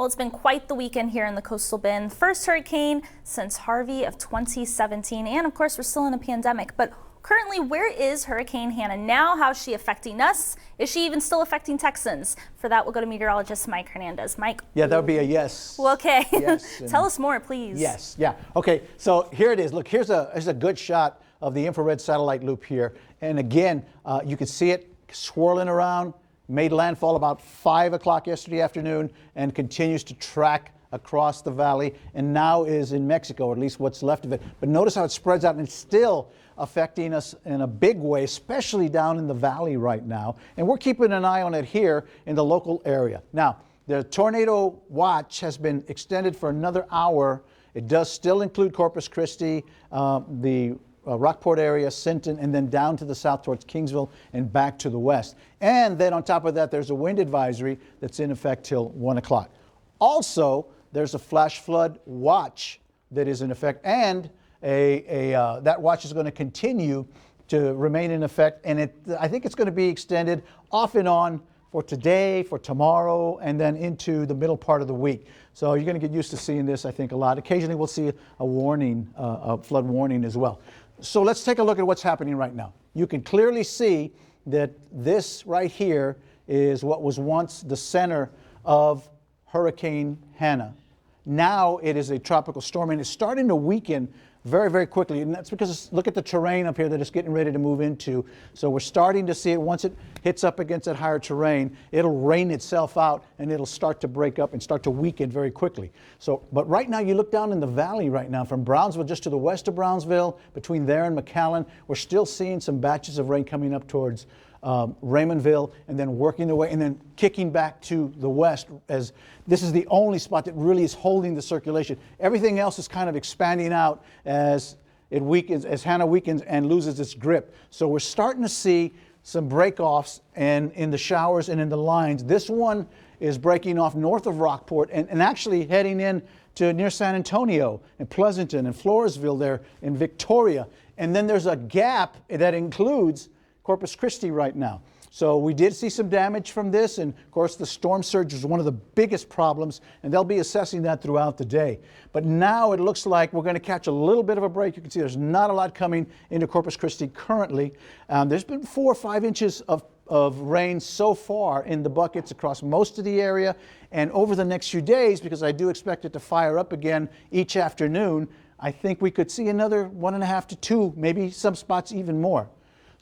Well, it's been quite the weekend here in the coastal bend. First hurricane since Harvey of 2017. And of course, we're still in a pandemic. But currently, where is Hurricane Hanna now? How's she affecting us? Is she even still affecting Texans? For that, we'll go to meteorologist Mike Hernandez. Mike? Yeah, that would be a yes. Well, okay. Yes, Tell us more, please. Yes. Yeah. Okay. So here it is. Look, here's a good shot of the infrared satellite loop here. And again, you can see it swirling around. Made landfall about 5 o'clock yesterday afternoon and continues to track across the valley and now is in Mexico, or at least what's left of it. But notice how it spreads out and it's still affecting us in a big way, especially down in the valley right now. And we're keeping an eye on it here in the local area. Now, the tornado watch has been extended for another hour. It does still include Corpus Christi, the Rockport area, Sinton, and then down to the south towards Kingsville and back to the west. And then on top of that, there's a wind advisory that's in effect till 1 o'clock. Also, there's a flash flood watch that is in effect, and that watch is going to continue to remain in effect, and I think it's going to be extended off and on for today, for tomorrow, and then into the middle part of the week. So you're going to get used to seeing this, I think, a lot. Occasionally we'll see a warning, a flood warning as well. So let's take a look at what's happening right now. You can clearly see that this right here is what was once the center of Hurricane Hanna. Now it is a tropical storm and it's starting to weaken very, very quickly. And that's because look at the terrain up here that it's getting ready to move into. So we're starting to see it. Once it hits up against that higher terrain, it'll rain itself out and it'll start to break up and start to weaken very quickly. So, but right now you look down in the valley right now from Brownsville, just to the west of Brownsville, between there and McAllen, we're still seeing some batches of rain coming up towards Raymondville and then working their way and then kicking back to the west, as this is the only spot that really is holding the circulation. Everything else is kind of expanding out as it weakens, as Hanna weakens and loses its grip. So we're starting to see some break-offs and in the showers and in the lines. This one is breaking off north of Rockport and actually heading in to near San Antonio and Pleasanton and Floresville there in Victoria. And then there's a gap that includes Corpus Christi right now. So we did see some damage from this, and of course the storm surge is one of the biggest problems, and they'll be assessing that throughout the day. But now it looks like we're going to catch a little bit of a break. You can see there's not a lot coming into Corpus Christi currently. There's been 4 or 5 inches of rain so far in the buckets across most of the area, and over the next few days, because I do expect it to fire up again each afternoon, I think we could see another 1.5 to 2, maybe some spots even more.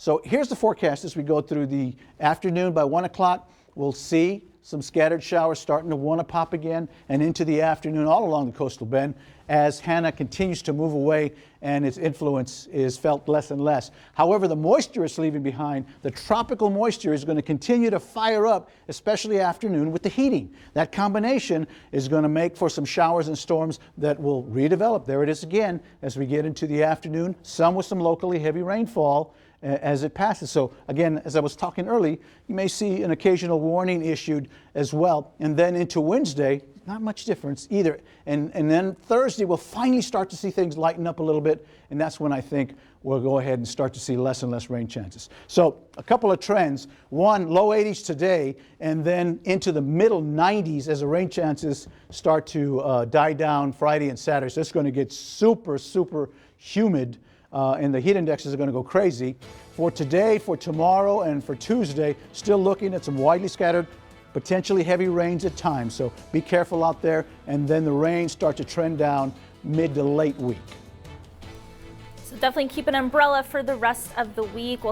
So here's the forecast as we go through the afternoon. By 1 o'clock, we'll see some scattered showers starting to want to pop again and into the afternoon all along the coastal bend as Hanna continues to move away and its influence is felt less and less. However, the moisture it's leaving behind, the tropical moisture, is going to continue to fire up, especially afternoon with the heating. That combination is going to make for some showers and storms that will redevelop. There it is again as we get into the afternoon, some with some locally heavy rainfall as it passes. So again, as I was talking early, you may see an occasional warning issued as well. And then into Wednesday, not much difference either. And then Thursday, we'll finally start to see things lighten up a little bit. And that's when I think we'll go ahead and start to see less and less rain chances. So a couple of trends. One, low 80s today, and then into the middle 90s as the rain chances start to die down Friday and Saturday. So it's going to get super, super humid. And the heat indexes are going to go crazy. For today, for tomorrow, and for Tuesday, still looking at some widely scattered, potentially heavy rains at times. So be careful out there. And then the rains start to trend down mid to late week. So definitely keep an umbrella for the rest of the week. We'll